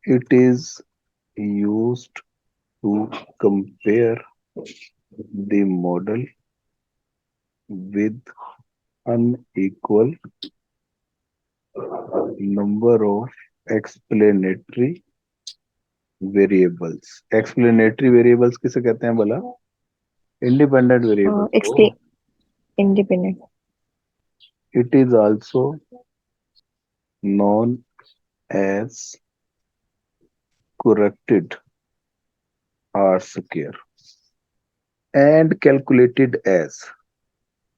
It is used to compare the model with unequal number of explanatory variables. Explanatory variables किसे कहते हैं बोला? Independent variables को. Explain independent. It is also known as corrected R square and calculated as.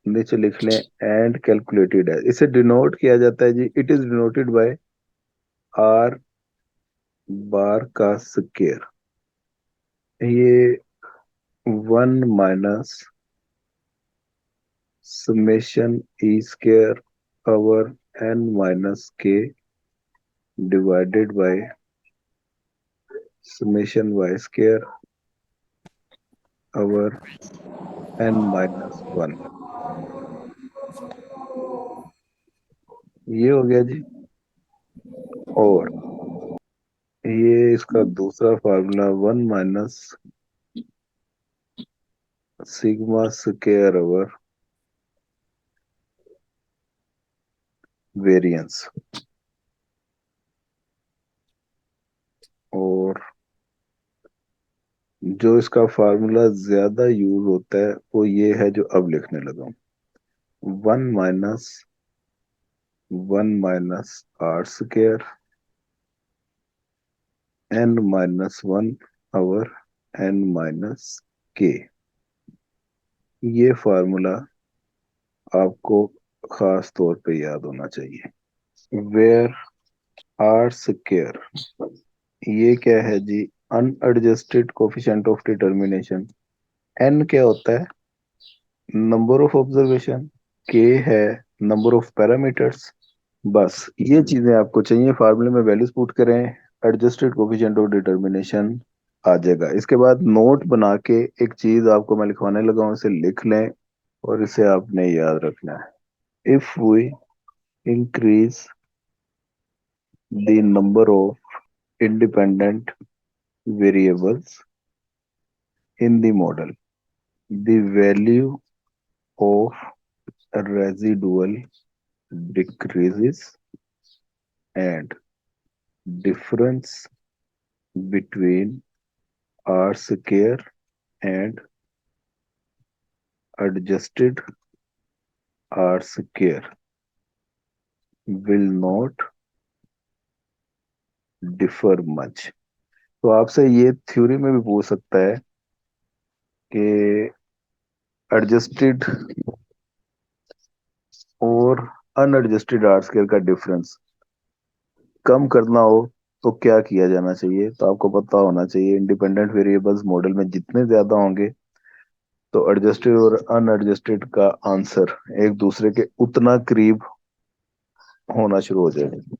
नीचे लिख लें and calculated as. इसे denote किया जाता है जी. It is denoted by R बार का स्क्वायर. ये 1 - summation e square over n minus k divided by summation y square over n minus 1. ये हो गया जी. और ये इसका दूसरा formula 1 - sigma square over variance. और जो इसका फार्मूला ज्यादा यूज होता है वो ये है जो अब लिखने लगा हूं. 1 - 1 - r² n-1 ओवर n-k. ये फार्मूला आपको खास तौर पे याद होना चाहिए. वेयर आर स्क्वायर, ये क्या है जी? Unadjusted coefficient of determination. N क्या होता है? Number of observation. के है नंबर ऑफ पैरामीटर्स. बस ये चीजें आपको चाहिए. फार्मूले में वैल्यूज पुट करें, एडजस्टेड कोफिशिएंट ऑफ डिटर्मिनेशन आ जाएगा. इसके बाद नोट बना के एक चीज आपको मैं लिखवाने लगा हूं, इसे लिख लें और इसे आपने याद रखना है. If we increase the number of independent variables in the model, the value of residual decreases and difference between R square and adjusted R square will not differ much. तो आपसे ये थ्योरी में भी पूछ सकता है कि एडजस्टेड और अनएडजस्टेड आर स्क्वायर का डिफरेंस कम करना हो तो क्या किया जाना चाहिए. तो आपको पता होना चाहिए इंडिपेंडेंट वेरिएबल्स मॉडल में जितने ज्यादा होंगे तो एडजस्टेड और अनएडजस्टेड का आंसर एक दूसरे के उतना करीब होना शुरू हो जाएगा.